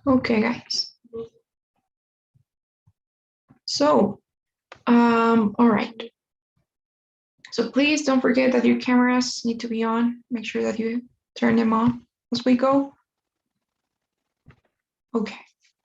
Okay, guys. So, all right. So please don't forget that your cameras need to be on. Make sure that you turn them on as we go. Okay.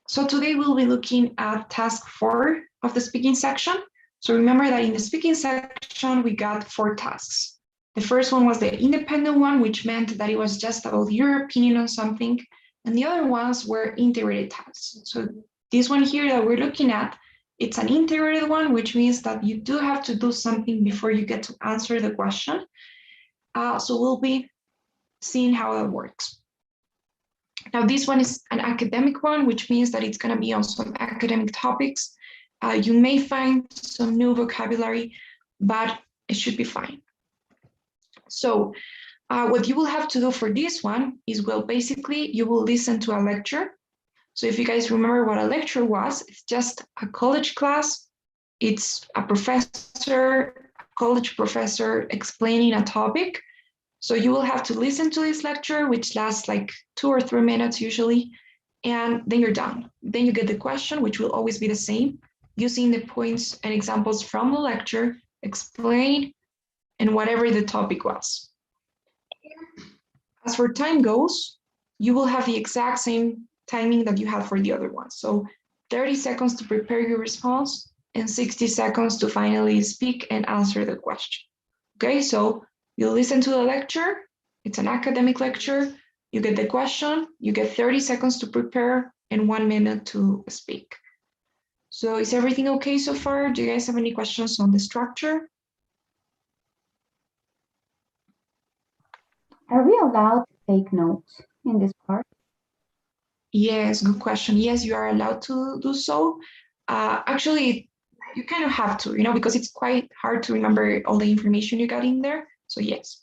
So today we'll be looking at task 4 of the speaking section. So remember that in the speaking section, we got 4 tasks. The first one was the independent one, which meant that it was just about your opinion on something. And the other ones were integrated tasks. So this one here that we're looking at, it's an integrated one, which means that you do have to do something before you get to answer the question. So we'll be seeing how that works. Now, this one is an academic one, which means that it's going to be on some academic topics. You may find some new vocabulary, but it should be fine. So what you will have to do for this one is, well, basically, you will listen to a lecture. So if you guys remember what a lecture was, it's just a college class. It's a professor, a college professor explaining a topic. So you will have to listen to this lecture, which lasts like 2 or 3 minutes usually, and then you're done. Then you get the question, which will always be the same, using the points and examples from the lecture, explain, and whatever the topic was. As for time goes, you will have the exact same timing that you had for the other one. So 30 seconds to prepare your response and 60 seconds to finally speak and answer the question. Okay, so you listen to the lecture, it's an academic lecture, you get the question, you get 30 seconds to prepare and 1 minute to speak. So is everything okay so far? Do you guys have any questions on the structure? Are we allowed to take notes in this part? Yes, good question. Yes, you are allowed to do so. Actually, you kind of have to, because it's quite hard to remember all the information you got in there. So yes.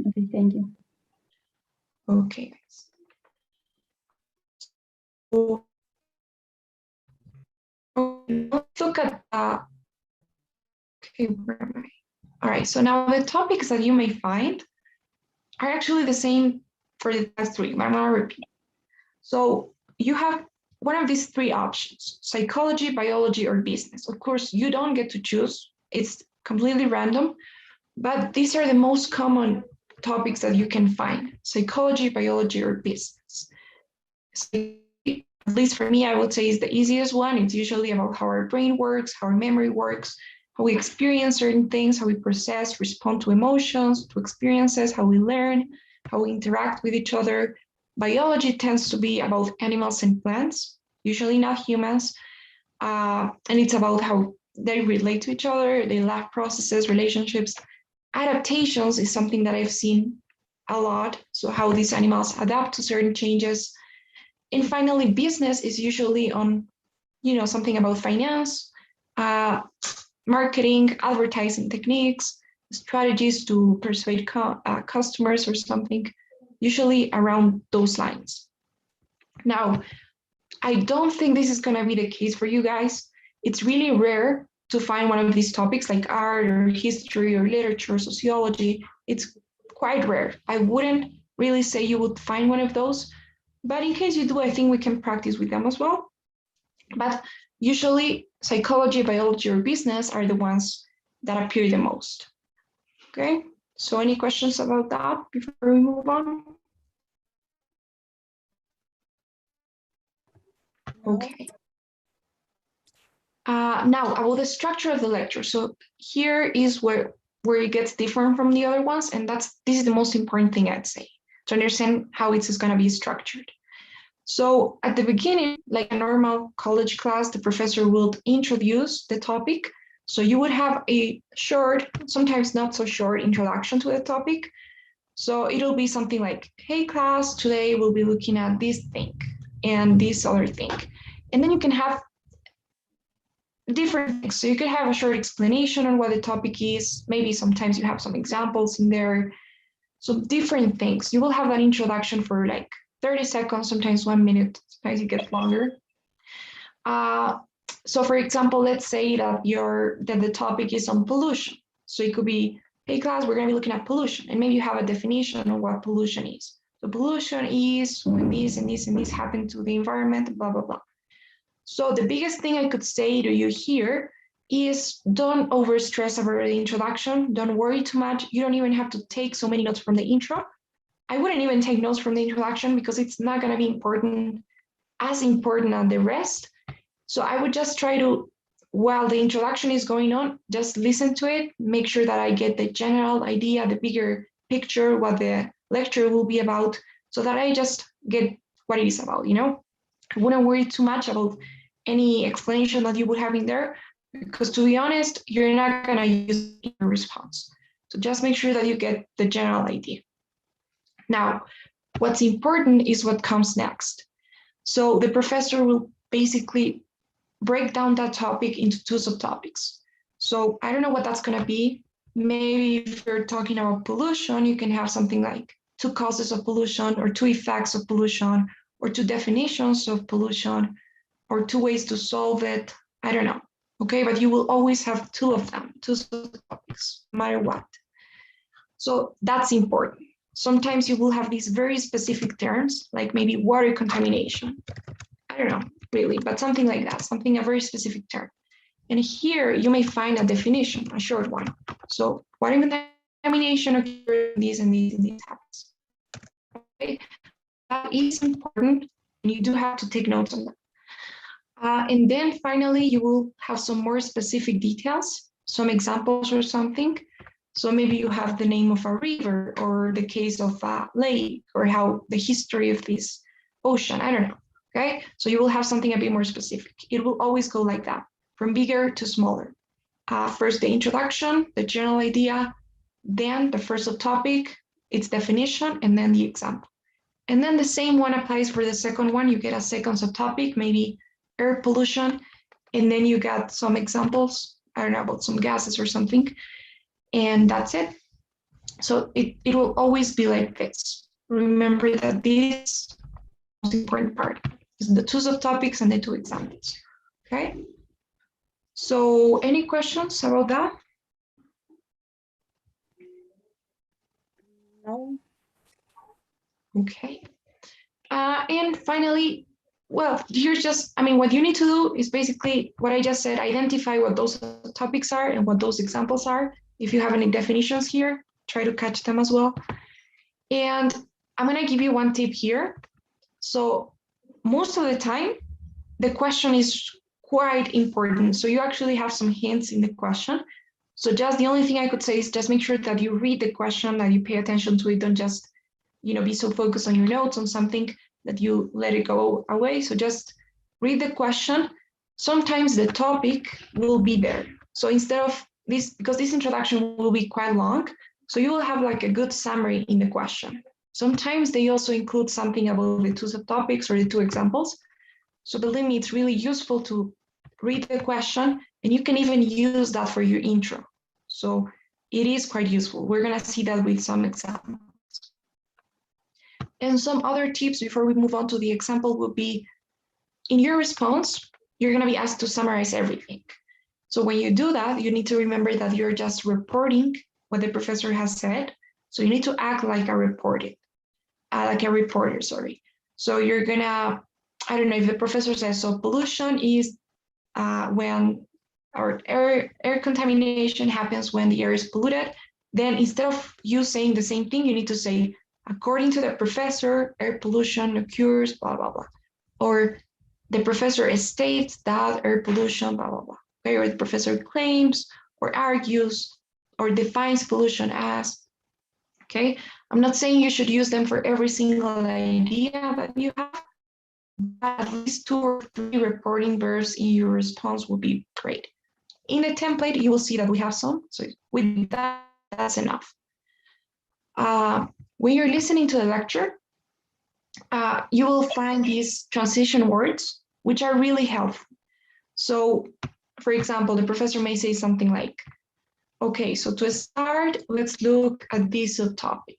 Okay, thank you. Okay, guys. So, let's look at okay, where am I? All right, so now the topics that you may find are actually the same for the past 3, but I'm gonna repeat. So you have one of these 3 options: psychology, biology, or business. Of course, you don't get to choose. It's completely random, but these are the most common topics that you can find: psychology, biology, or business. So, at least for me, I would say is the easiest one. It's usually about how our brain works, how our memory works, how we experience certain things, how we process, respond to emotions, to experiences, how we learn, how we interact with each other. Biology tends to be about animals and plants, usually not humans. And it's about how they relate to each other, their life processes, relationships. Adaptations is something that I've seen a lot. So how these animals adapt to certain changes. And finally, business is usually on, something about finance, marketing, advertising techniques, strategies to persuade customers or something, usually around those lines. Now, I don't think this is going to be the case for you guys. It's really rare to find one of these topics like art or history or literature, sociology. It's quite rare. I wouldn't really say you would find one of those, but in case you do, I think we can practice with them as well. But usually psychology, biology, or business are the ones that appear the most. Okay, so any questions about that before we move on? Okay. Now about the structure of the lecture. So here is where it gets different from the other ones, and this is the most important thing I'd say to understand how it's going to be structured. So at the beginning, like a normal college class, the professor will introduce the topic. So you would have a short, sometimes not so short introduction to the topic. So it'll be something like, hey class, today we'll be looking at this thing and this other thing. And then you can have different things. So you could have a short explanation on what the topic is. Maybe sometimes you have some examples in there. So different things. You will have that introduction for like 30 seconds, sometimes 1 minute, sometimes it gets longer. So for example, let's say that the topic is on pollution. So it could be, hey class, we're going to be looking at pollution, and maybe you have a definition of what pollution is. the pollution is when this and this and this happen to the environment, blah, blah, blah. So the biggest thing I could say to you here is don't overstress over the introduction. Don't worry too much. You don't even have to take so many notes from the intro. I wouldn't even take notes from the introduction because it's not going to be as important as the rest. So I would just try to, while the introduction is going on, just listen to it, make sure that I get the general idea, the bigger picture, what the lecture will be about, so that I just get what it is about, you know? I wouldn't worry too much about any explanation that you would have in there, because to be honest, you're not gonna use your response. So just make sure that you get the general idea. Now, what's important is what comes next. So the professor will basically break down that topic into 2 subtopics. So I don't know what that's going to be. Maybe if you're talking about pollution, you can have something like 2 causes of pollution or 2 effects of pollution or 2 definitions of pollution or 2 ways to solve it. I don't know. Okay, but you will always have 2 of them, 2 subtopics, no matter what. So that's important. Sometimes you will have these very specific terms, like maybe water contamination. I don't know, really, but something like that, a very specific term. And here you may find a definition, a short one. So water contamination occurs these and these and these happens. Okay, that is important, and you do have to take notes on that. And then finally, you will have some more specific details, some examples or something. So maybe you have the name of a river or the case of a lake or how the history of this ocean, I don't know, okay? So you will have something a bit more specific. It will always go like that, from bigger to smaller. First, the introduction, the general idea, then the first subtopic, its definition, and then the example. And then the same one applies for the second one. You get a second subtopic, maybe air pollution, and then you got some examples, I don't know, about some gases or something. And that's it. So it will always be like this. Remember that this is the most important part, is the 2 subtopics and the 2 examples, okay? So any questions about that? No. Okay. And finally, well, you're just, I mean, what you need to do is basically what I just said, identify what those topics are and what those examples are. If you have any definitions here, try to catch them as well. And I'm going to give you one tip here. So most of the time, the question is quite important. So you actually have some hints in the question. So just the only thing I could say is just make sure that you read the question, that you pay attention to it. Don't just, be so focused on your notes on something that you let it go away. So just read the question. Sometimes the topic will be there. So instead of this, because this introduction will be quite long, so you will have like a good summary in the question. Sometimes they also include something about the 2 subtopics or the 2 examples. So believe me, it's really useful to read the question, and you can even use that for your intro. So it is quite useful. We're going to see that with some examples. And some other tips before we move on to the example would be, in your response, you're going to be asked to summarize everything. So when you do that, you need to remember that you're just reporting what the professor has said. So you need to act like a reporter, sorry. So you're gonna, I don't know, if the professor says, so pollution is when, or air contamination happens when the air is polluted, then instead of you saying the same thing, you need to say, according to the professor, air pollution occurs, blah, blah, blah. Or the professor states that air pollution, blah, blah, blah. Okay, or the professor claims or argues or defines pollution as, okay? I'm not saying you should use them for every single idea that you have, but at least 2 or 3 reporting verbs in your response would be great. In the template, you will see that we have some, so with that, that's enough. When you're listening to the lecture, you will find these transition words, which are really helpful. So, for example, the professor may say something like, okay, so to start, let's look at this subtopic,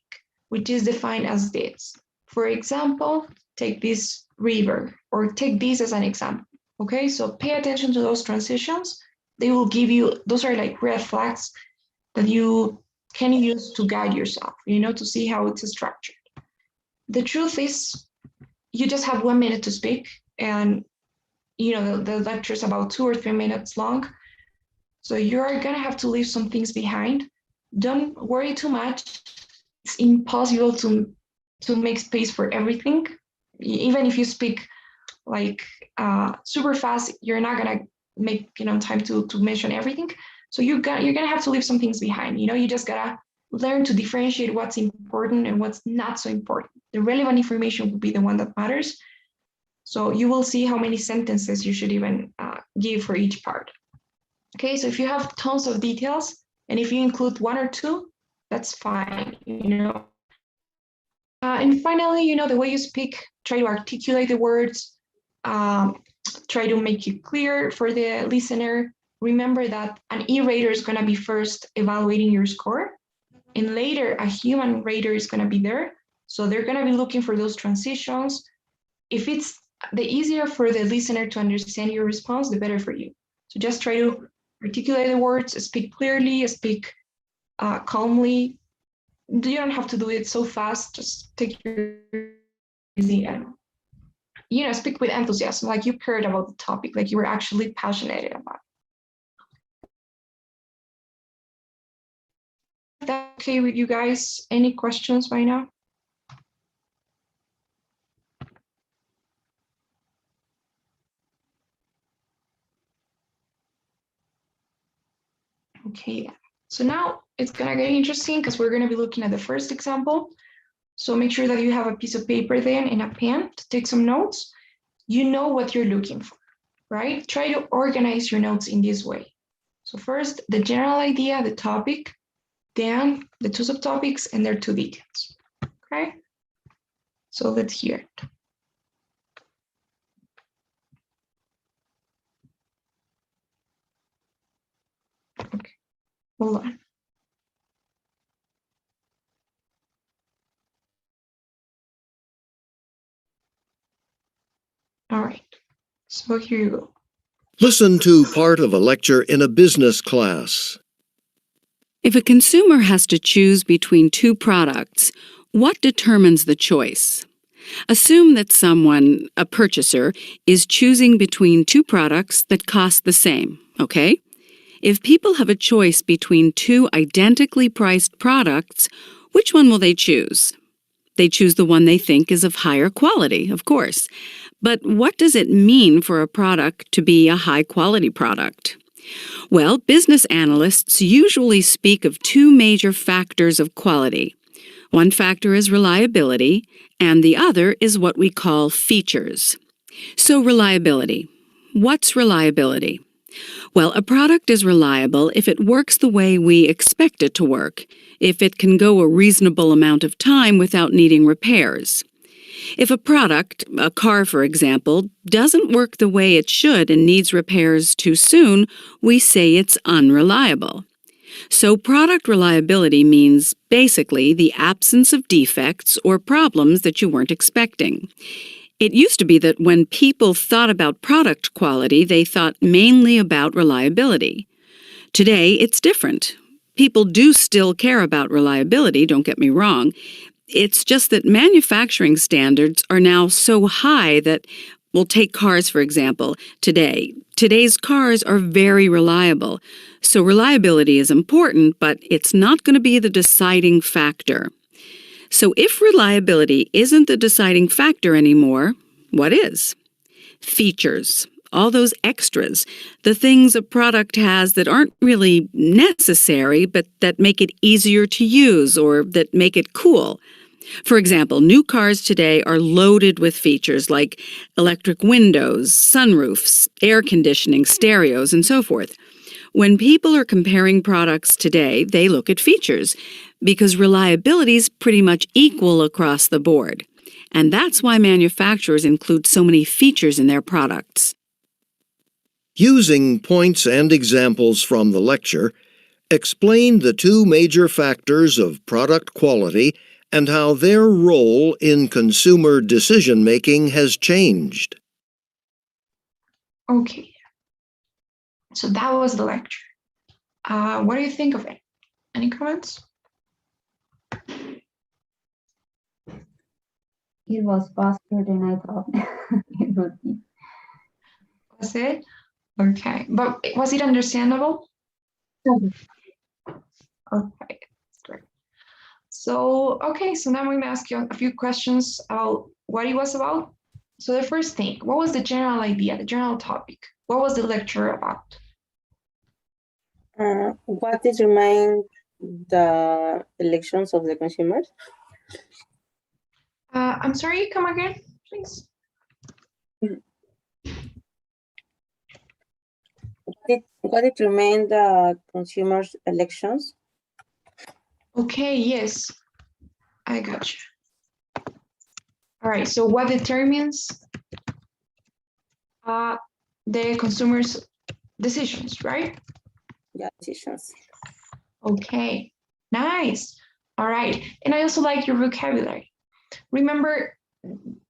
which is defined as this. For example, take this river, or take this as an example. Okay, so pay attention to those transitions. They will give you, those are like red flags that you can use to guide yourself, to see how it's structured. the truth is you just have 1 minute to speak, and the lecture is about 2 or 3 minutes long. So you're gonna have to leave some things behind. Don't worry too much. It's impossible to make space for everything. Even if you speak like super fast, you're not gonna make time to mention everything. So you're gonna have to leave some things behind. You just gotta learn to differentiate what's important and what's not so important. The relevant information will be the one that matters. So you will see how many sentences you should even give for each part. Okay, so if you have tons of details, and if you include 1 or 2, that's fine. And finally, the way you speak, try to articulate the words, try to make it clear for the listener. Remember that an e-rater is going to be first evaluating your score, and later a human rater is going to be there. So they're going to be looking for those transitions. If it's the easier for the listener to understand your response, the better for you. So just try to articulate the words, speak clearly, speak calmly. You don't have to do it so fast. Just take your easy and speak with enthusiasm, like you cared about the topic, like you were actually passionate about it. That okay with you guys? Any questions right now? Okay, so now it's gonna get interesting because we're gonna be looking at the first example. So make sure that you have a piece of paper then and a pen to take some notes. You know what you're looking for, right? Try to organize your notes in this way. So first, the general idea, the topic, then the 2 subtopics and their 2 details, okay? So let's hear it. Okay, hold on. All right, so here you go. Listen to part of a lecture in a business class. If a consumer has to choose between 2 products, what determines the choice? Assume that someone, a purchaser, is choosing between 2 products that cost the same, okay? If people have a choice between 2 identically priced products, which one will they choose? They choose the one they think is of higher quality, of course. But what does it mean for a product to be a high-quality product? Well, business analysts usually speak of 2 major factors of quality. One factor is reliability, and the other is what we call features. So reliability. What's reliability? Well, a product is reliable if it works the way we expect it to work, if it can go a reasonable amount of time without needing repairs. If a product, a car for example, doesn't work the way it should and needs repairs too soon, we say it's unreliable. So product reliability means basically the absence of defects or problems that you weren't expecting. It used to be that when people thought about product quality, they thought mainly about reliability. Today, it's different. People do still care about reliability, don't get me wrong. It's just that manufacturing standards are now so high that, we'll take cars for example, today. Today's cars are very reliable. So reliability is important, but it's not going to be the deciding factor. So if reliability isn't the deciding factor anymore, what is? Features. All those extras, the things a product has that aren't really necessary, but that make it easier to use or that make it cool. For example, new cars today are loaded with features like electric windows, sunroofs, air conditioning, stereos, and so forth. When people are comparing products today, they look at features because reliability is pretty much equal across the board. And that's why manufacturers include so many features in their products. Using points and examples from the lecture, explain the 2 major factors of product quality and how their role in consumer decision-making has changed. Okay, so that was the lecture. What do you think of it? Any comments? It was faster than I thought it would be. Was it? Okay, but was it understandable? Okay. Okay, that's great. So, okay, so now I'm going to ask you a few questions about what it was about. So the first thing, what was the general idea, the general topic? What was the lecture about? What determine the elections of the consumers? I'm sorry, come again, please. What determine the consumers' elections? Okay, yes, I got you. All right, so what determines the consumer's decisions, right? Yeah, decisions. Okay, nice. All right, and I also like your vocabulary. Remember,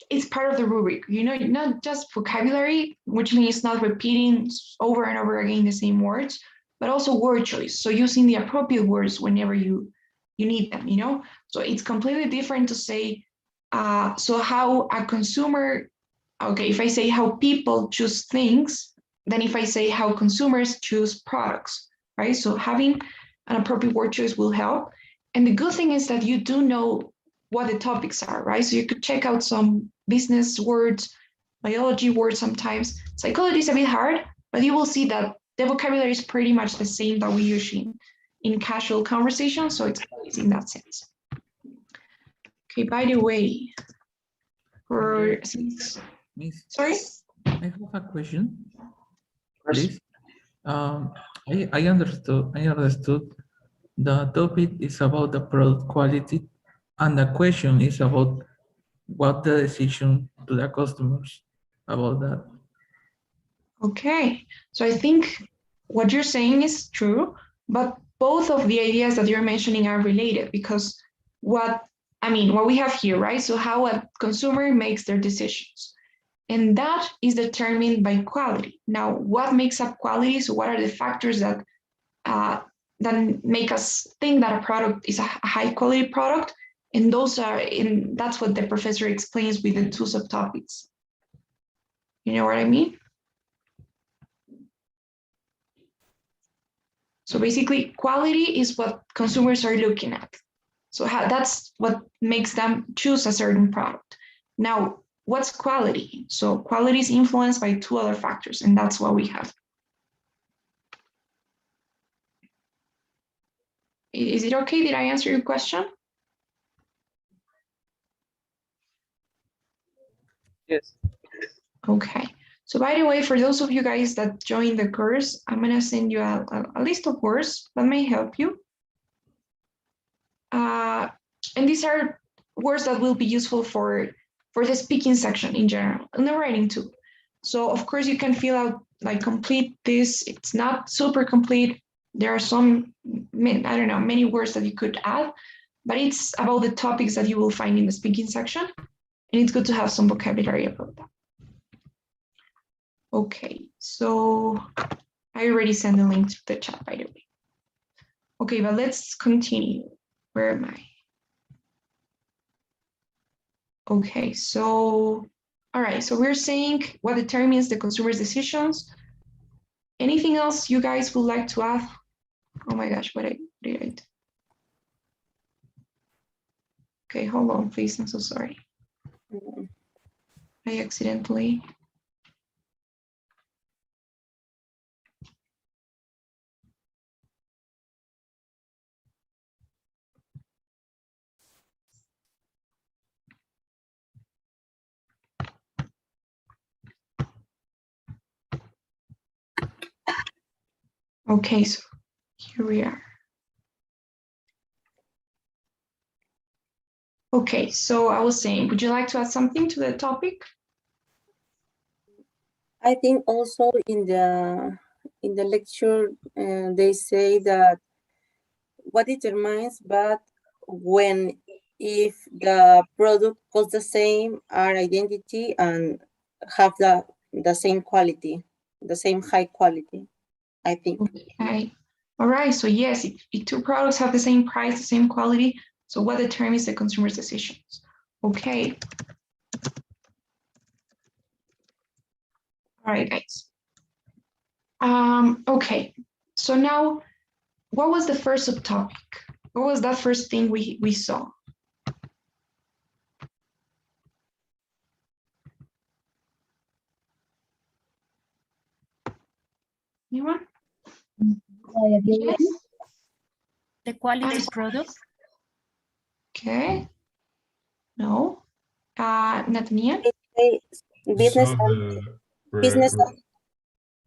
it's part of the rubric, you know, not just vocabulary, which means not repeating over and over again the same words, but also word choice. So using the appropriate words whenever you need them, you know? So it's completely different to say, so how a consumer, okay, if I say how people choose things, than if I say how consumers choose products, right? So having an appropriate word choice will help. And the good thing is that you do know what the topics are, right? So you could check out some business words, biology words sometimes. Psychology is a bit hard, but you will see that the vocabulary is pretty much the same that we use in casual conversation, so it's always in that sense. Okay, by the way, for Miss, sorry? I have a question. Please. I understood the topic is about the product quality, and the question is about what the decision to the customers about that. Okay, so I think what you're saying is true, but both of the ideas that you're mentioning are related because what we have here, right? So how a consumer makes their decisions, and that is determined by quality. Now, what makes up quality? So what are the factors that make us think that a product is a high quality product? And that's what the professor explains with the two subtopics. You know what I mean? So basically, quality is what consumers are looking at. So that's what makes them choose a certain product. Now, what's quality? So quality is influenced by two other factors, and that's what we have. Is it okay? Did I answer your question? Yes. Okay. So by the way, for those of you guys that joined the course, I'm going to send you a list of words that may help you. And these are words that will be useful for the speaking section in general and the writing too. So of course you can fill out like complete this. It's not super complete. There are some, I don't know, many words that you could add, but it's about the topics that you will find in the speaking section. And it's good to have some vocabulary about that. Okay, so I already sent the link to the chat, by the way. Okay, but let's continue. Where am I? Okay, so, all right, so we're saying what determines the consumer's decisions. Anything else you guys would like to add? Oh my gosh, what did I do? Okay, hold on, please, I'm so sorry. I accidentally. Okay, so here we are. Okay, so I was saying, would you like to add something to the topic? I think also in the lecture they say that what determines, but when if the product costs the same, our identity and have the same quality, the same high quality, I think. Okay, all right, so yes, if two products have the same price, the same quality, so what determines the consumer's decisions? Okay, All right, guys. Okay, so now, what was the first subtopic? What was that first thing we saw? Anyone? Liability. Yes. The quality I'm product. Okay. No. Nathaniel? They- Business So and the business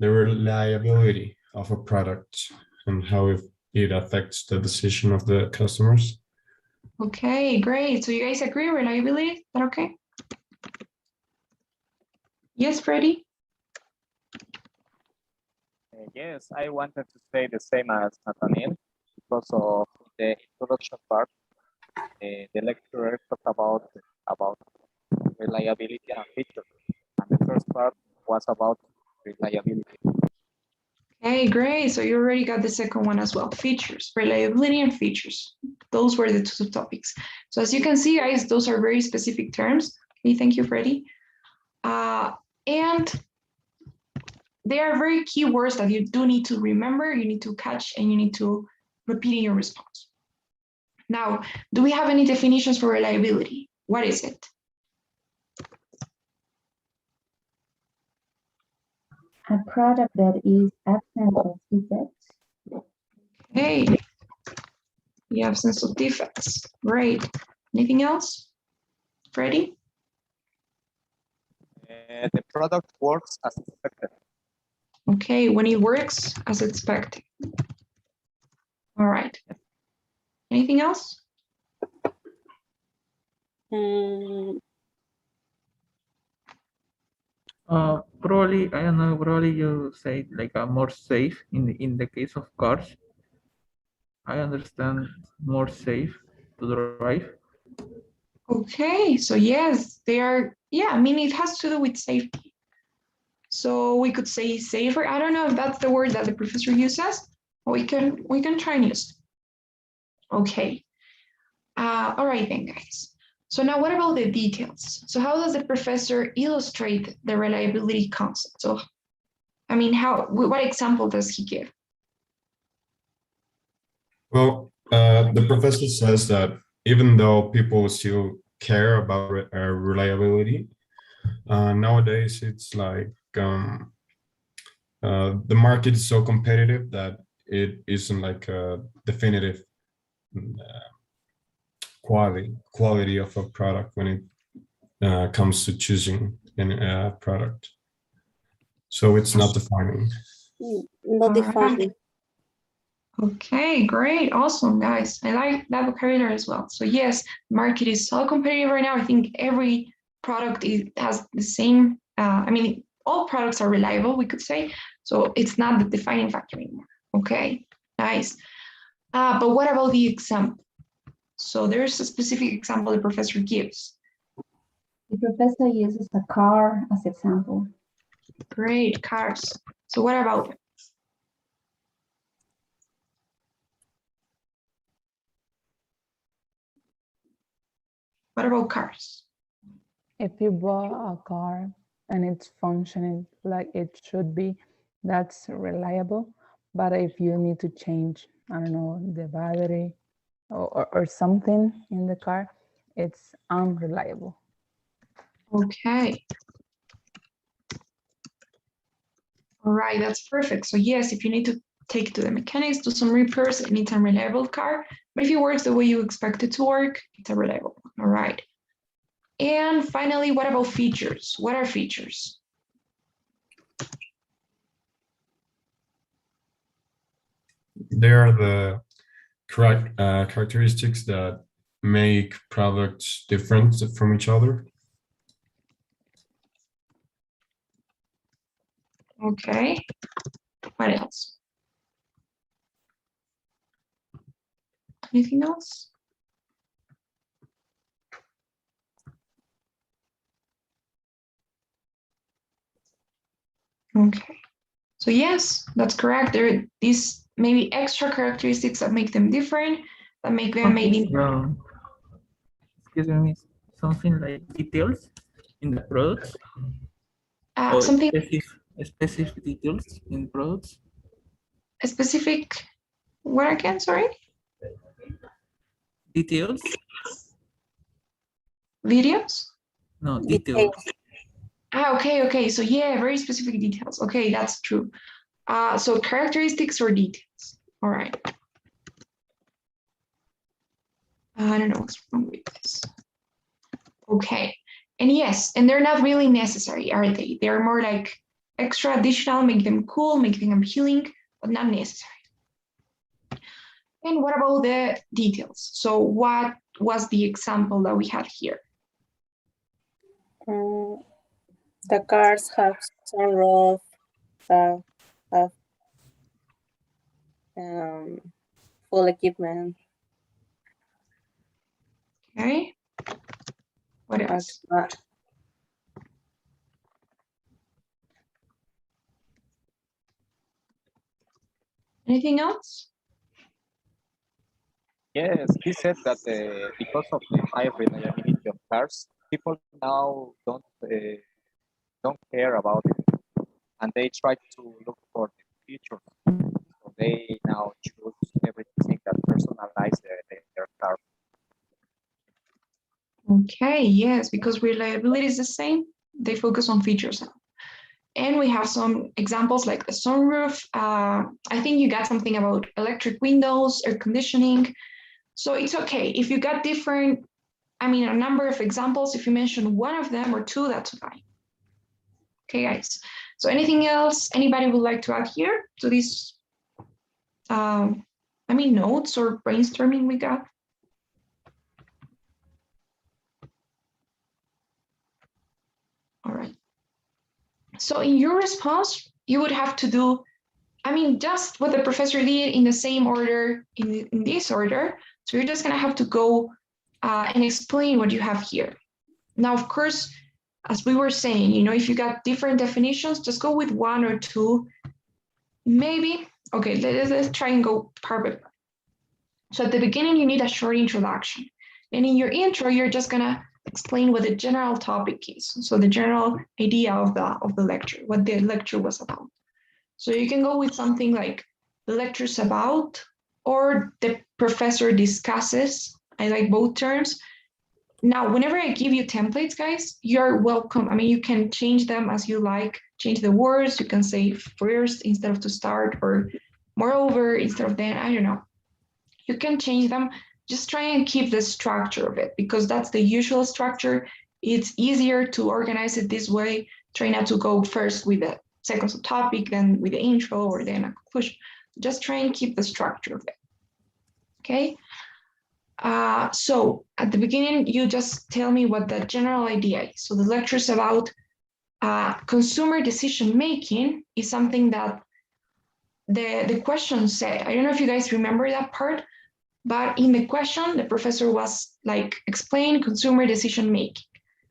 the reliability of a product and how it affects the decision of the customers. Okay, great. So you guys agree, reliability? Is that okay? Yes, Freddie? Yes, I wanted to say the same as Nathaniel because of the introduction part. The lecturer talked about reliability and features, and the first part was about reliability. Okay, great. So you already got the second one as well. Features, reliability and features. Those were the two topics. So as you can see, guys, those are very specific terms. Okay, thank you, Freddie. And they are very key words that you do need to remember, you need to catch, and you need to repeat in your response. Now, do we have any definitions for reliability? What is it? A product that is absent of defects. Hey, the absence of defects. Great. Anything else? Freddie? The product works as expected. Okay, when it works as expected. All right. Anything else? Probably, I don't know, probably you say like a more safe in the case of cars. I understand more safe to drive. Okay, so yes, they are, yeah, I mean, it has to do with safety. So we could say safer. I don't know if that's the word that the professor uses. We can try and use it. Okay. All right then, guys. So now what about the details? So how does the professor illustrate the reliability concept? So, I mean, what example does he give? Well, the professor says that even though people still care about reliability, nowadays it's like the market is so competitive that it isn't like a definitive quality of a product when it comes to choosing a product. So it's not defining. not All defined. right. Okay, great, awesome, guys. I like that vocabulary as well. So yes, market is so competitive right now. I think every product has the same. I mean, all products are reliable, we could say. So it's not the defining factor anymore. Okay, nice. But what about the example? So there's a specific example the professor gives. The professor uses a car as example. Great, cars. So what about it? What about cars? If you bought a car and it's functioning like it should be, that's reliable. But if you need to change, I don't know, the battery or something in the car, it's unreliable. Okay. All right, that's perfect. So yes, if you need to take it to the mechanics, do some repairs, it needs a reliable car. But if it works the way you expect it to work, it's a reliable one. All right. And finally, what about features? What are features? They are the correct characteristics that make products different from each other. Okay. What else? Anything else? Okay. So yes, that's correct. There are these maybe extra characteristics that make them different, that make them maybe. Excuse me, something like details in the product. Something. specific details in products. A specific, what again, sorry? Details? Videos? No, details. Okay. So yeah, very specific details. Okay, that's true. So characteristics or details. All right. I don't know what's wrong with this. Okay. And yes, and they're not really necessary, are they? They're more like extra additional, make them cool, make them appealing, but not necessary. And what about the details? So what was the example that we had here? The cars have sunroof, have full equipment. Okay. What else? Anything else? Yes, he said that because of the high reliability of cars, people now don't care about it, and they try to look for the features. So they now choose everything that personalize their car. Okay, yes, because reliability is the same, they focus on features now. And we have some examples like the sunroof. I think you got something about electric windows, air conditioning. So it's okay. If you got different, a number of examples, if you mention one of them or two, that's fine. Okay, guys. So anything else anybody would like to add here to these, notes or brainstorming we got? All right. So in your response, you would have to do, just what the professor did in the same order, in this order. So you're just gonna have to go and explain what you have here. Now, of course, as we were saying, if you got different definitions, just go with one or two, maybe. Okay, let's try and go part by part. So at the beginning, you need a short introduction. And in your intro, you're just gonna explain what the general topic is. So the general idea of the lecture, what the lecture was about. So you can go with something like the lecture's about, or the professor discusses. I like both terms. Now, whenever I give you templates, guys, you're welcome. You can change them as you like, change the words. You can say first instead of to start, or moreover instead of then, I don't know. You can change them. Just try and keep the structure of it, because that's the usual structure. It's easier to organize it this way. Try not to go first with the second subtopic, then with the intro, or then a conclusion. Just try and keep the structure of it. Okay. So at the beginning, you just tell me what the general idea is. So the lecture is about consumer decision making is something that the question said. I don't know if you guys remember that part, but in the question, the professor was like, explain consumer decision making.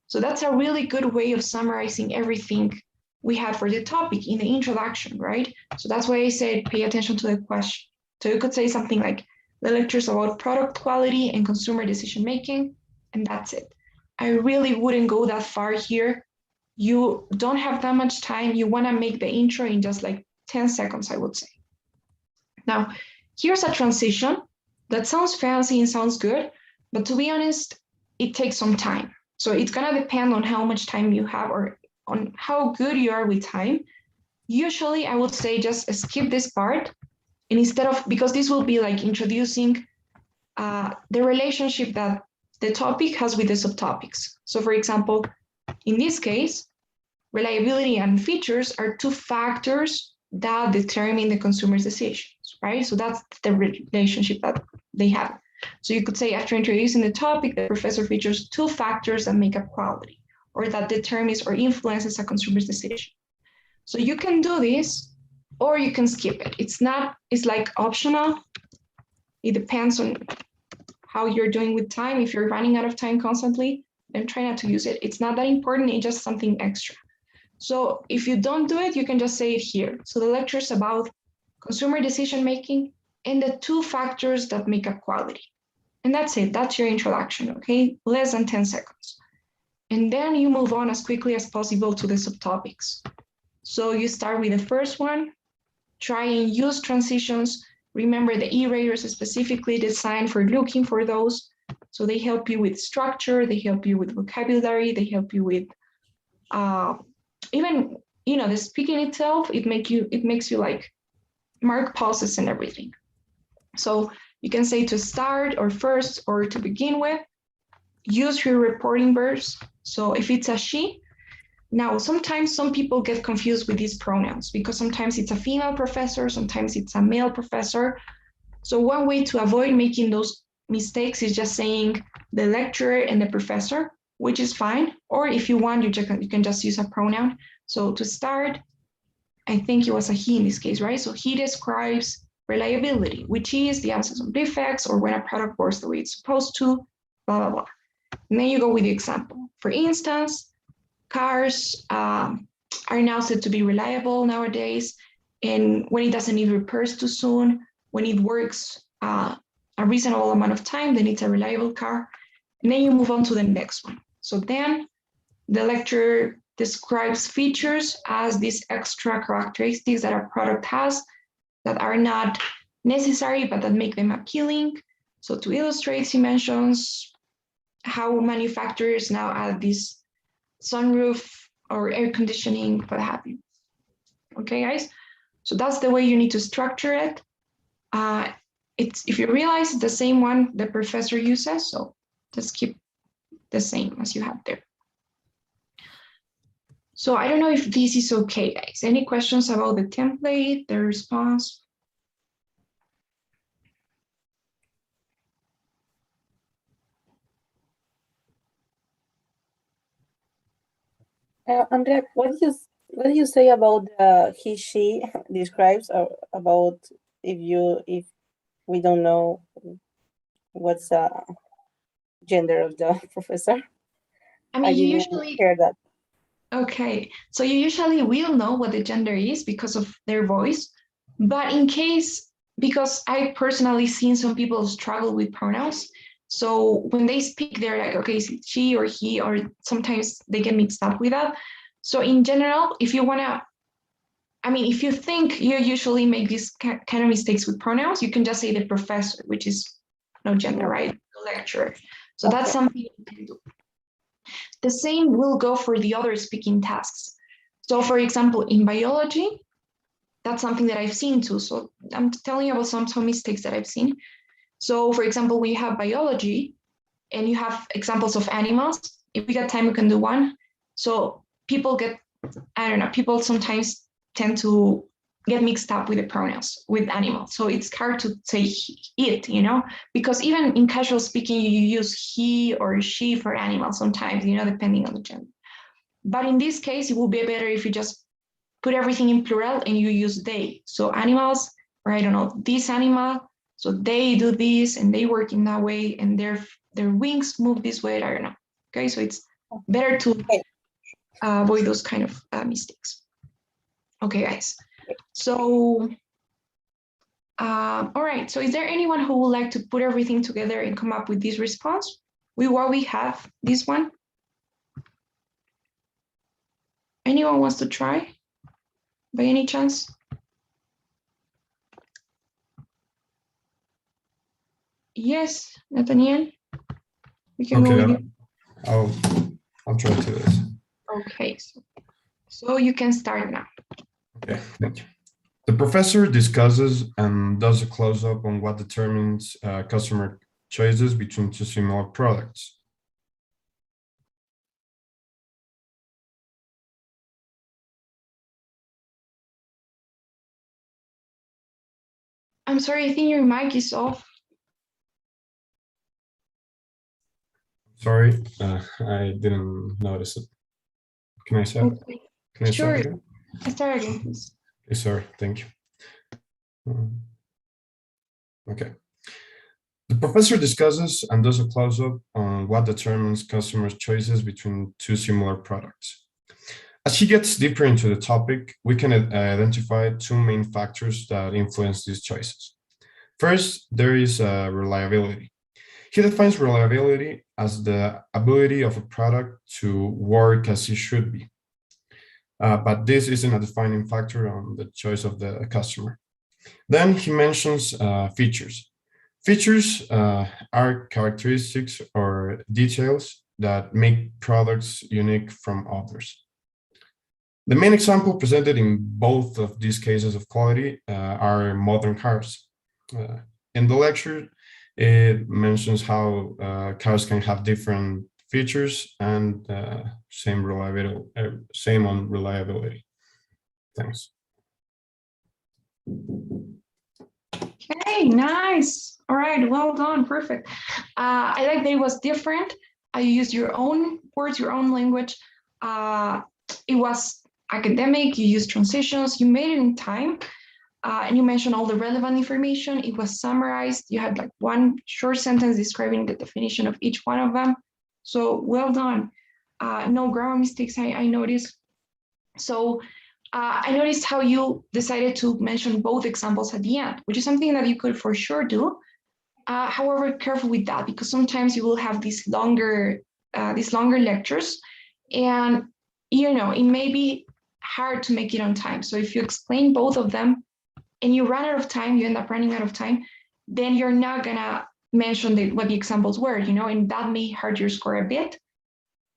So that's a really good way of summarizing everything we had for the topic in the introduction, right? So that's why I said pay attention to the question. So you could say something like, the lecture is about product quality and consumer decision making, and that's it. I really wouldn't go that far here. You don't have that much time. You want to make the intro in just like 10 seconds, I would say. Now, here's a transition that sounds fancy and sounds good, but to be honest, it takes some time. So it's going to depend on how much time you have or on how good you are with time. Usually, I would say just skip this part. And instead of, because this will be like introducing the relationship that the topic has with the subtopics. So for example, in this case, reliability and features are two factors that determine the consumer's decisions, right? So that's the relationship that they have. So you could say, after introducing the topic, the professor features two factors that make up quality, or that determines or influences a consumer's decision. So you can do this, or you can skip it. It's like optional. It depends on how you're doing with time. If you're running out of time constantly, then try not to use it. It's not that important, it's just something extra. So if you don't do it, you can just say it here. So the lecture is about consumer decision-making and the two factors that make up quality. And that's it, that's your introduction, okay? Less than 10 seconds. And then you move on as quickly as possible to the subtopics. So you start with the first one, try and use transitions. Remember the e-raters is specifically designed for looking for those. So they help you with structure, they help you with vocabulary, they help you with even, the speaking itself, it makes you like mark pauses and everything. So you can say to start or first or to begin with, use your reporting verbs. So if it's a she, now sometimes some people get confused with these pronouns because sometimes it's a female professor, sometimes it's a male professor. So one way to avoid making those mistakes is just saying the lecturer and the professor, which is fine. Or if you want, you can just use a pronoun. So to start, I think it was a he in this case, right? So he describes reliability, which is the absence of defects or when a product works the way it's supposed to, blah, blah, blah. And then you go with the example. For instance, cars are now said to be reliable nowadays. And when it doesn't need repairs too soon, when it works a reasonable amount of time, then it's a reliable car. And then you move on to the next one. So then the lecturer describes features as these extra characteristics that a product has that are not necessary, but that make them appealing. So to illustrate, he mentions how manufacturers now add this sunroof or air conditioning, what have you. Okay, guys? So that's the way you need to structure it. If you realize it's the same one the professor uses, so just keep the same as you have there. So I don't know if this is okay, guys. Any questions about the template, the response? Andrea, what do you say about he, she describes about if we don't know what's the gender of the professor? I mean, you usually hear that. Okay, so you usually will know what the gender is because of their voice, but in case, because I personally seen some people struggle with pronouns, so when they speak, they're like, okay, is it she or he, or sometimes they get mixed up with that. So in general, if you wanna, if you think you usually make these kind of mistakes with pronouns, you can just say the professor, which is no gender, right? The lecturer. So that's something you can do. The same will go for the other speaking tasks. So for example, in biology, that's something that I've seen too. So I'm telling you about some mistakes that I've seen. So for example, we have biology and you have examples of animals. If we got time, we can do one. So people people sometimes tend to get mixed up with the pronouns with animals. So it's hard to say it, because even in casual speaking, you use he or she for animals sometimes, depending on the gender. But in this case, it would be better if you just put everything in plural and you use they. So animals, or I don't know, this animal, so they do this and they work in that way and their wings move this way, I don't know. Okay, so it's better to avoid those kind of mistakes. Okay, guys. So, all right. So is there anyone who would like to put everything together and come up with this response? What we have, this one? Anyone wants to try by any chance? Yes, Nathaniel? We can go with you. I'll try to do this. Okay, so you can start now. Okay, thank you. The professor discusses and does a close-up on what determines customer choices between two similar products. I'm sorry, I think your mic is off. Sorry, I didn't notice it. Can I say? Okay. Can I Sure. start again? Start again, please. Okay, sorry, thank you. Okay. The professor discusses and does a close-up on what determines customers' choices between two similar products. As he gets deeper into the topic, we can identify two main factors that influence these choices. First, there is reliability. He defines reliability as the ability of a product to work as it should be. but this isn't a defining factor on the choice of the customer. Then he mentions features. Features are characteristics or details that make products unique from others. The main example presented in both of these cases of quality are modern cars. In the lecture, it mentions how cars can have different features and same on reliability. Thanks. Okay, nice. All right, well done, perfect. I like that it was different. I used your own words, your own language. It was academic, you used transitions, you made it in time, and you mentioned all the relevant information. It was summarized. You had like one short sentence describing the definition of each one of them. So well done. No grammar mistakes, I noticed. So I noticed how you decided to mention both examples at the end, which is something that you could for sure do. However, careful with that, because sometimes you will have these longer lectures, and it may be hard to make it on time. So if you explain both of them and you run out of time, you end up running out of time, then you're not gonna mention what the examples were, and that may hurt your score a bit.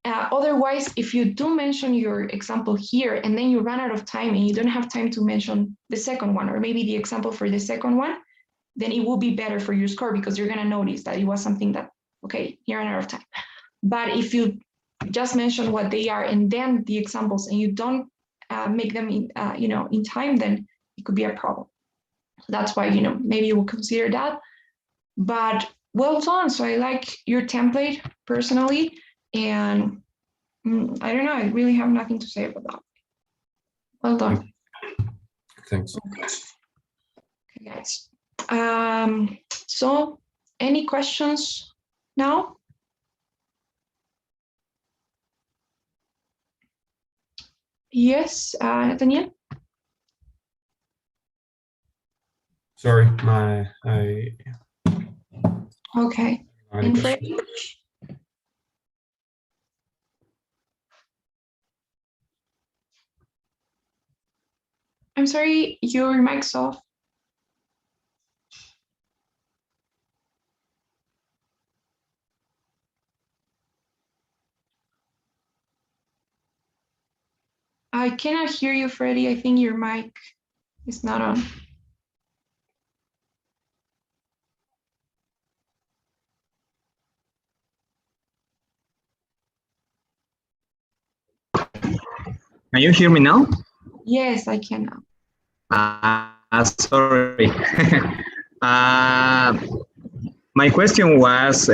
Otherwise, if you do mention your example here and then you run out of time and you don't have time to mention the second one, or maybe the example for the second one, then it will be better for your score, because you're gonna notice that it was something that, okay, you ran out of time. But if you just mention what they are and then the examples, and you don't make them in time, then it could be a problem. So that's why, maybe you will consider that. But well done. So I like your template personally. And I don't know, I really have nothing to say about that. Well done. Thanks. Okay, guys. So any questions now? Yes, Nathaniel? Sorry, Okay. And Freddie? I'm sorry, your mic's off. I cannot hear you, Freddie. I think your mic is not on. Can you hear me now? Yes, I can now. Sorry. My question was,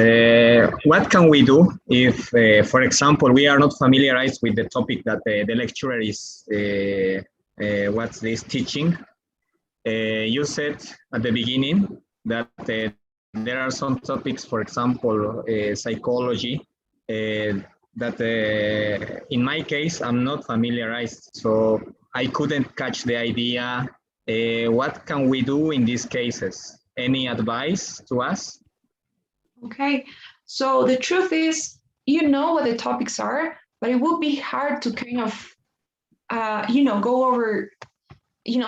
what can we do if, for example, we are not familiarized with the topic that the lecturer is what's this teaching? You said at the beginning that there are some topics, for example, psychology, that in my case, I'm not familiarized, so I couldn't catch the idea. What can we do in these cases? Any advice to us? Okay, so the truth is, you know what the topics are, but it would be hard to kind of, go over,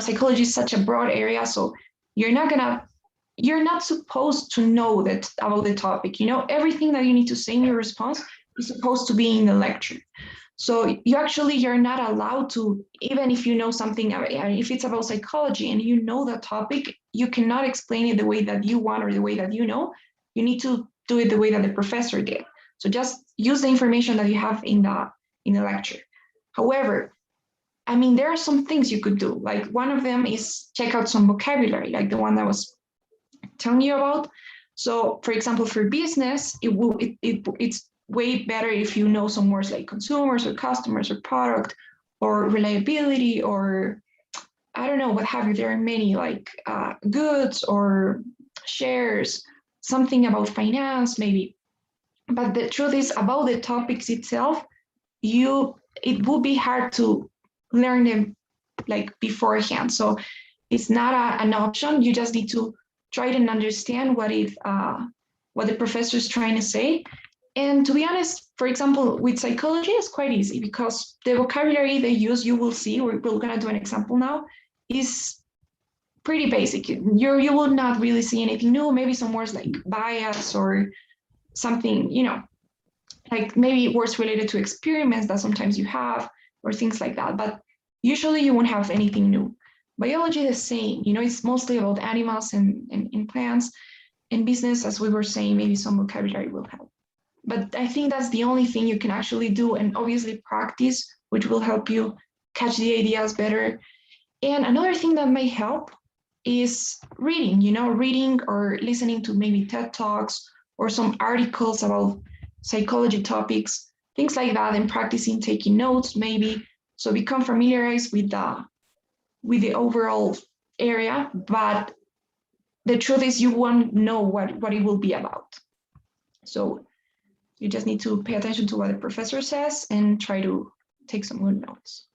psychology is such a broad area, so you're not supposed to know that about the topic. Everything that you need to say in your response is supposed to be in the lecture. So you're not allowed to, even if you know something, if it's about psychology and you know that topic, you cannot explain it the way that you want or the way that you know. You need to do it the way that the professor did. So just use the information that you have in the lecture. However, there are some things you could do. Like one of them is check out some vocabulary, like the one that I was telling you about. So for example, for business, it's way better if you know some words like consumers or customers or product or reliability or I don't know, what have you. There are many like goods or shares, something about finance maybe. But the truth is about the topics itself, it will be hard to learn them like beforehand. So it's not an option. You just need to try to understand what the professor is trying to say. And to be honest, for example, with psychology, it's quite easy because the vocabulary they use, you will see, we're going to do an example now, is pretty basic. You will not really see anything new, maybe some words like bias or something, you know, like maybe words related to experiments that sometimes you have or things like that. But usually you won't have anything new. Biology is the same, you know, it's mostly about animals and plants. In business, as we were saying, maybe some vocabulary will help. But I think that's the only thing you can actually do, and obviously practice, which will help you catch the ideas better. And another thing that may help is reading, you know, reading or listening to maybe TED Talks or some articles about psychology topics, things like that, and practicing taking notes maybe. So become familiarized with the overall area, but the truth is you won't know what it will be about. So you just need to pay attention to what the professor says and try to take some good notes.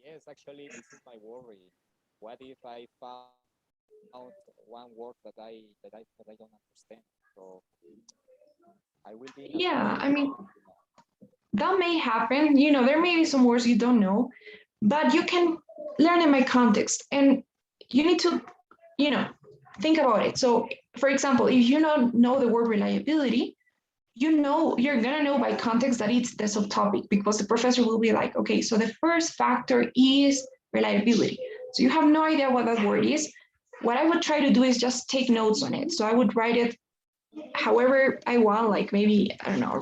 Yes, actually, this is my worry. What if I found one word that I don't understand? So I will be. Yeah, I mean, that may happen. You know, there may be some words you don't know, but you can learn in my context, and you need to, you know, think about it. So, for example, if you don't know the word reliability, you know, you're gonna know by context that it's the subtopic, because the professor will be like, okay, so the first factor is reliability. So you have no idea what that word is. What I would try to do is just take notes on it. So I would write it however I want, like maybe, I don't know,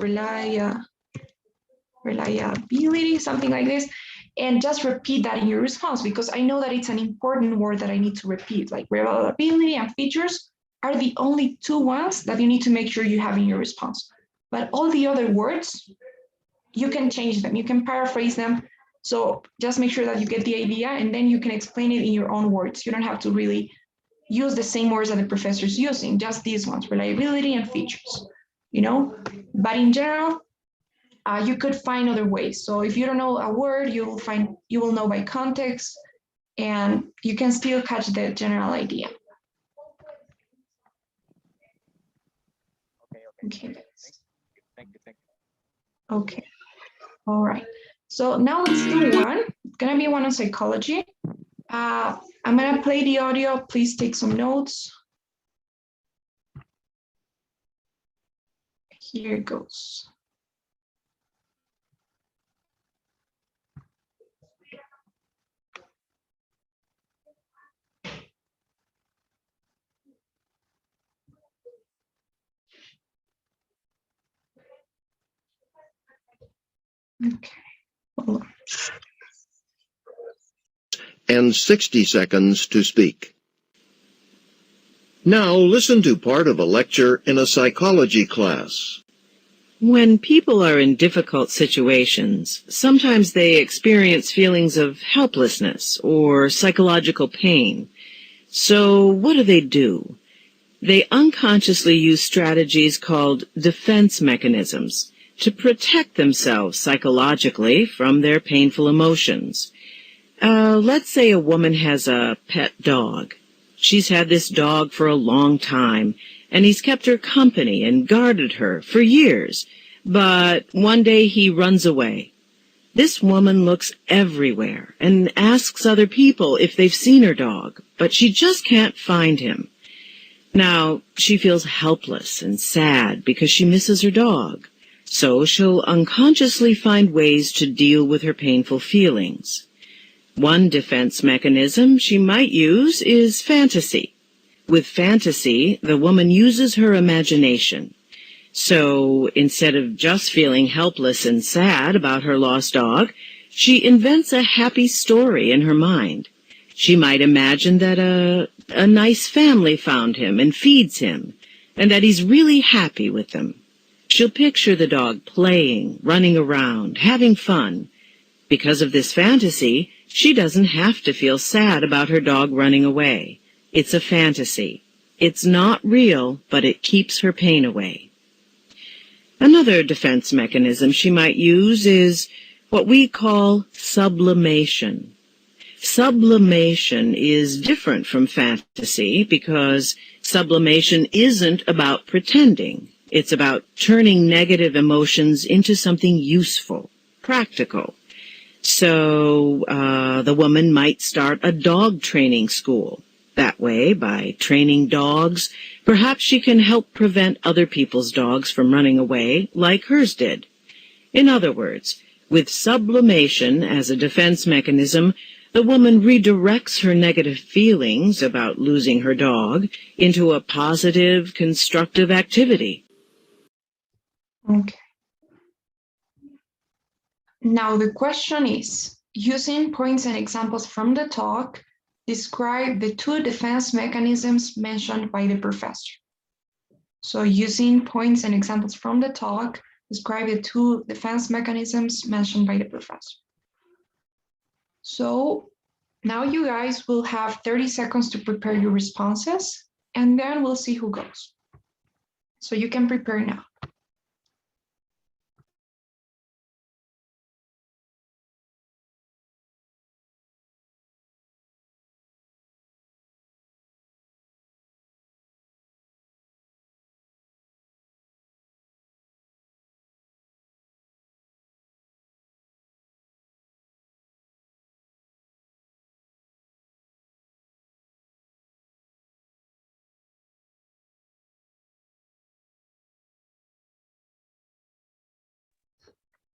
reliability, something like this, and just repeat that in your response, because I know that it's an important word that I need to repeat. Like reliability and features are the only two ones that you need to make sure you have in your response. But all the other words, you can change them, you can paraphrase them. So just make sure that you get the idea, and then you can explain it in your own words. You don't have to really use the same words that the professor's using, just these ones, reliability and features, you know? But in general, you could find other ways. So if you don't know a word, you will know by context, and you can still catch the general idea. Okay. Thank you. Okay. All right. So now let's do one. It's gonna be one on psychology. I'm gonna play the audio. Please take some notes. Here it goes. Okay. Hold on. And 60 seconds to speak. Now listen to part of a lecture in a psychology class. When people are in difficult situations, sometimes they experience feelings of helplessness or psychological pain. So what do? They unconsciously use strategies called defense mechanisms to protect themselves psychologically from their painful emotions. Let's say a woman has a pet dog. She's had this dog for a long time, and he's kept her company and guarded her for years. But one day he runs away. This woman looks everywhere and asks other people if they've seen her dog, but she just can't find him. Now, she feels helpless and sad because she misses her dog. So she'll unconsciously find ways to deal with her painful feelings. One defense mechanism she might use is fantasy. With fantasy, the woman uses her imagination. So instead of just feeling helpless and sad about her lost dog, she invents a happy story in her mind. She might imagine that a nice family found him and feeds him, and that he's really happy with them. She'll picture the dog playing, running around, having fun. Because of this fantasy, she doesn't have to feel sad about her dog running away. It's a fantasy. It's not real, but it keeps her pain away. Another defense mechanism she might use is what we call sublimation. Sublimation is different from fantasy because sublimation isn't about pretending. It's about turning negative emotions into something useful, practical. So the woman might start a dog training school. That way, by training dogs, perhaps she can help prevent other people's dogs from running away like hers did. In other words, with sublimation as a defense mechanism, the woman redirects her negative feelings about losing her dog into a positive, constructive activity. Okay. Now the question is, using points and examples from the talk, describe the two defense mechanisms mentioned by the professor. So using points and examples from the talk, describe the two defense mechanisms mentioned by the professor. So now you guys will have 30 seconds to prepare your responses, and then we'll see who goes. So you can prepare now.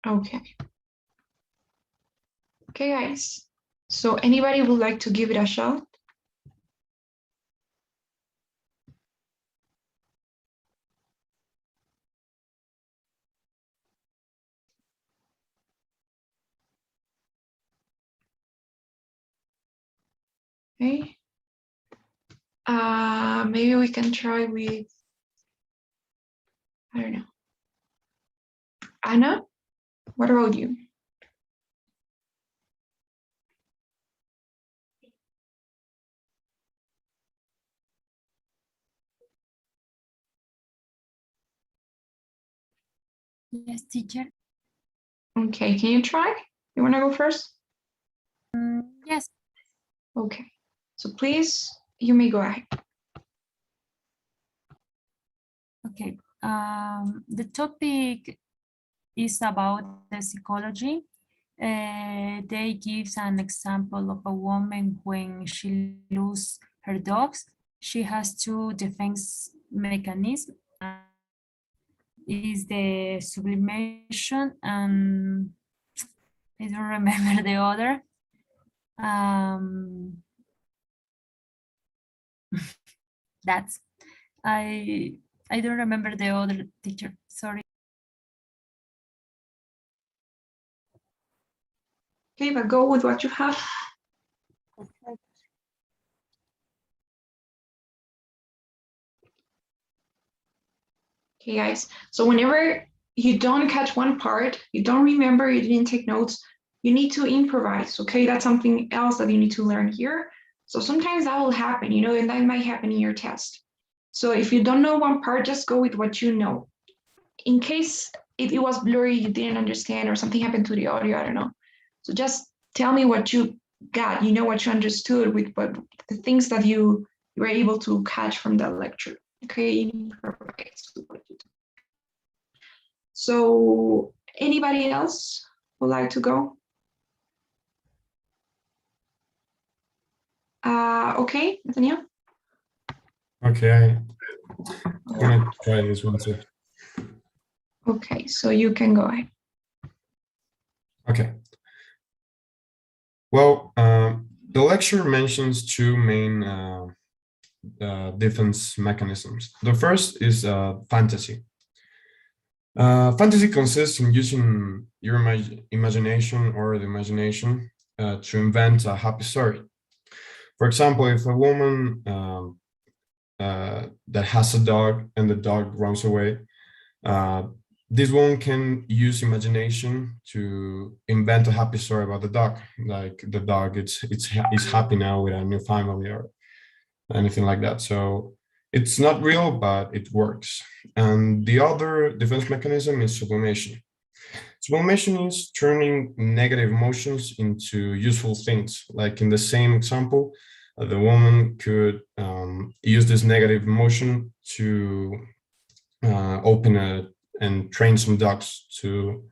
Okay. Okay, guys. So anybody would like to give it a shot? Okay. Maybe we can try with, I don't know. Anna, what about you? Yes, teacher. Okay, can you try? You want to go first? Yes. Okay, so please, you may go ahead. Okay. The topic is about the psychology. They give an example of a woman when she loses her dogs. She has two defense mechanisms. Is the sublimation and I don't remember the other. That's I don't remember the other, teacher. Sorry. Okay, but go with what you have. Okay, guys. So whenever you don't catch one part, you don't remember, you didn't take notes, you need to improvise. Okay, that's something else that you need to learn here. So sometimes that will happen, you know, and that might happen in your test. So if you don't know one part, just go with what you know. In case it was blurry, you didn't understand, or something happened to the audio, I don't know. So just tell me what you got, you know, what you understood with what the things that you were able to catch from that lecture. Okay, improvise with what you do. So anybody else would like to go? Okay, Nathaniel? Okay, I'm gonna try this one too. Okay, so you can go ahead. Okay. Well, the lecture mentions two main defense mechanisms. The first is fantasy. Fantasy consists in using your imagination or the imagination to invent a happy story. For example, if a woman that has a dog and the dog runs away, this woman can use imagination to invent a happy story about the dog, like the dog is happy now with a new family or anything like that. So it's not real, but it works. And the other defense mechanism is sublimation. Sublimation is turning negative emotions into useful things. Like in the same example, the woman could use this negative emotion to open it and train some dogs to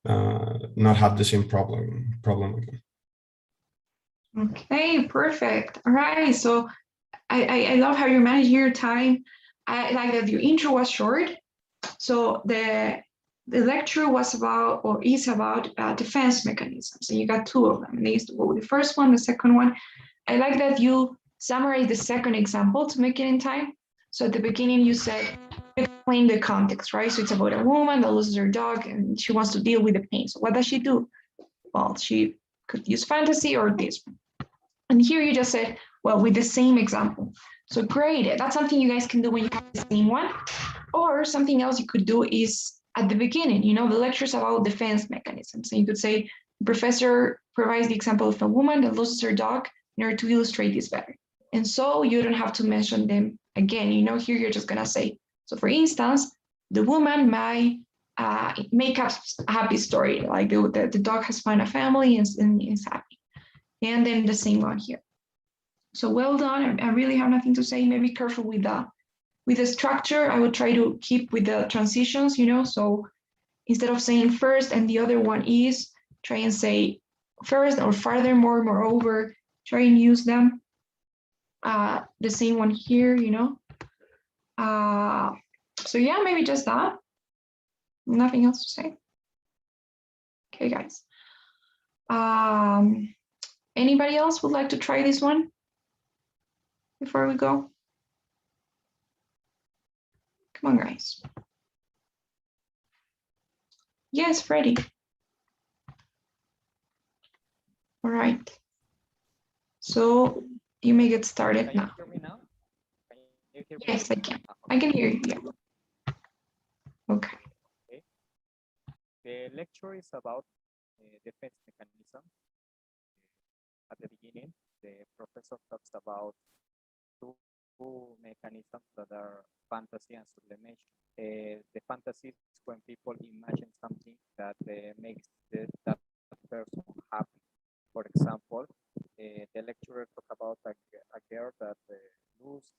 not have the same problem again. Okay, perfect. All right. So I love how you're managing your time. I like that your intro was short. So the lecture was about, or is about, defense mechanisms, and you got two of them. The first one, the second one. I like that you summarize the second example to make it in time. So at the beginning, you said, explain the context, right? So it's about a woman that loses her dog and she wants to deal with the pain. So what does she do? Well, she could use fantasy or this one. And here you just said, well, with the same example. So great. That's something you guys can do when you have the same one. Or something else you could do is at the beginning, the lecture's about defense mechanisms. And you could say, the professor provides the example of a woman that loses her dog in order to illustrate this better. And so you don't have to mention them again. Here you're just going to say, so for instance, the woman might make up a happy story, like the dog has found a family and is happy. And then the same one here. So well done. I really have nothing to say. Maybe careful with the structure. I would try to keep with the transitions, so instead of saying first and the other one is, try and say first or furthermore, moreover, try and use them. The same one here, so yeah, maybe just that. Nothing else to say. Okay, guys. Anybody else would like to try this one before we go? Come on, guys. Yes, Freddie. All right. So you may get started now. Can you hear me now? Can you hear me? Yes, I can. I can hear you. Yeah. Okay. The lecture is about defense mechanism. At the beginning, the professor talks about two mechanisms that are fantasy and sublimation. The fantasy is when people imagine something that makes that person happy. For example, the lecturer talked about a girl that loses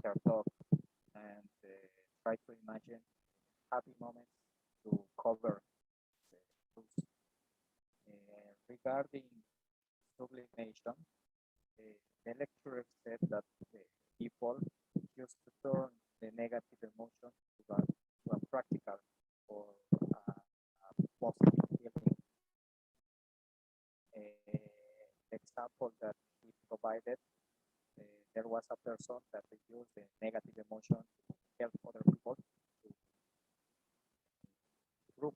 her dog and try to imagine happy moments to cover the loss. Regarding sublimation, the lecturer said that people used to turn the negative emotion to a practical or a positive feeling. The example that he provided, there was a person that used the negative emotion to help other people to group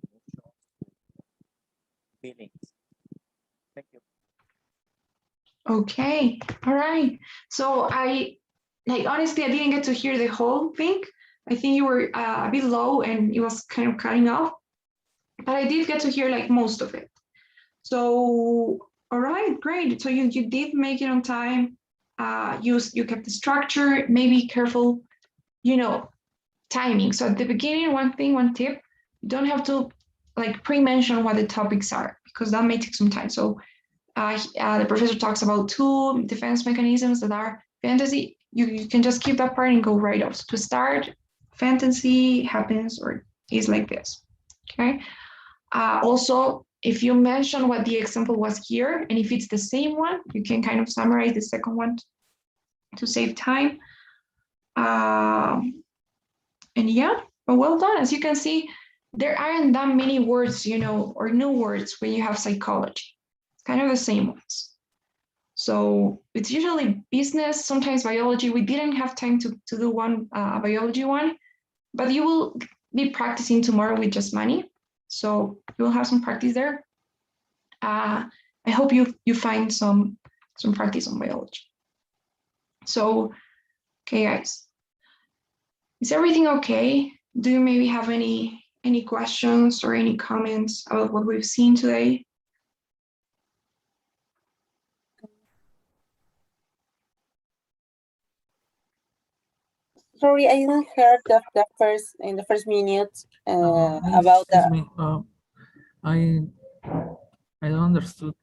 emotions, feelings. Thank you. Okay. All right. So honestly, I didn't get to hear the whole thing. I think you were a bit low and it was kind of cutting off, but I did get to hear like most of it. So, all right, great. So you did make it on time. You kept the structure, maybe careful, timing. So at the beginning, one tip, you don't have to like pre-mention what the topics are because that may take some time. So the professor talks about two defense mechanisms that are fantasy. You can just keep that part and go right off. So to start, fantasy happens or is like this, okay? Also, if you mention what the example was here, and if it's the same one, you can kind of summarize the second one to save time. And yeah, but well done. As you can see, there aren't that many words, or new words when you have psychology. It's kind of the same ones. So it's usually business, sometimes biology. We didn't have time to do one biology one, but you will be practicing tomorrow with just money. So you'll have some practice there. I hope you find some practice on biology. So, okay, guys, is everything okay? Do you maybe have any questions or any comments about what we've seen today? Sorry, I didn't hear in the first minute about Excuse the. me, I don't understood.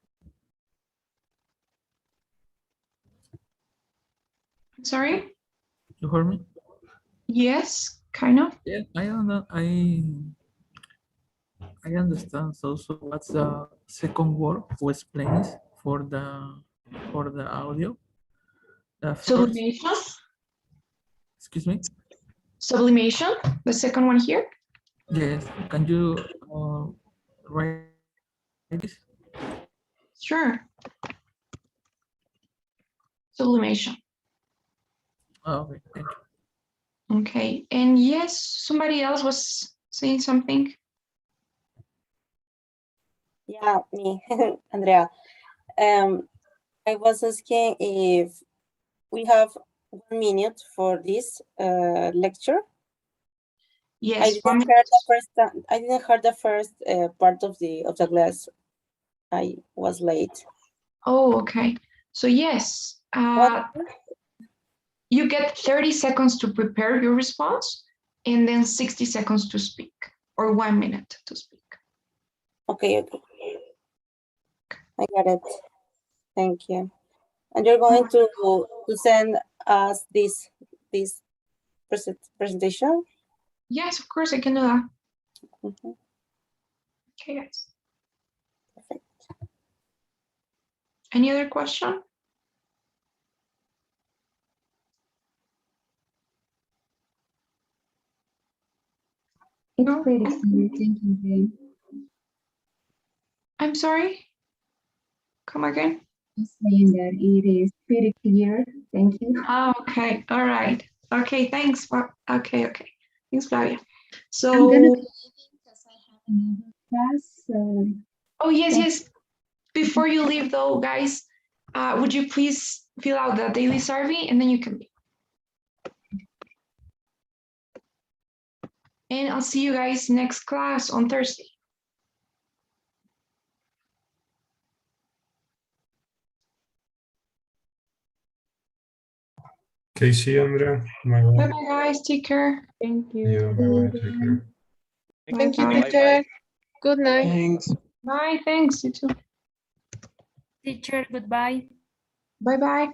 Sorry? You heard me? Yes, kind of. Yeah, I understand. So what's the second word who explains for the audio? The first, Sublimation. excuse me. Sublimation, the second one here. Yes, can you write this? Sure. Sublimation. Oh, okay, thank you. Okay, and yes, somebody else was saying something. Yeah, me, Andrea. I was asking if we have 1 minute for this lecture. Yes, I didn't hear the first part of the class. I was late. Oh, okay. So yes, What? you get 30 seconds to prepare your response and then 60 seconds to speak, or 1 minute to speak. Okay. I got it. Thank you. And you're going to send us this presentation? Yes, of course, I can do that. Mhm. Okay, guys. Perfect. Any other question? It's No? pretty clear. Thank you, Jane. I'm sorry? Come again? Just saying that it is pretty clear. Thank you. Oh, okay, all right. Okay, thanks. Okay. Thanks, Flavia. I'm gonna So, be leaving because I have another class. So oh, yes, thank yes. Before you leave though, guys, would you please fill out the daily survey and then you can leave. And I'll see you guys next class on Thursday. Okay, see you, Andrea. Bye-bye. Bye-bye, guys. Take care. Thank you. Yeah, bye-bye. Take care. Thank you, teacher. Good night. Thanks. Bye, thanks. You too. Teacher, goodbye. Bye-bye.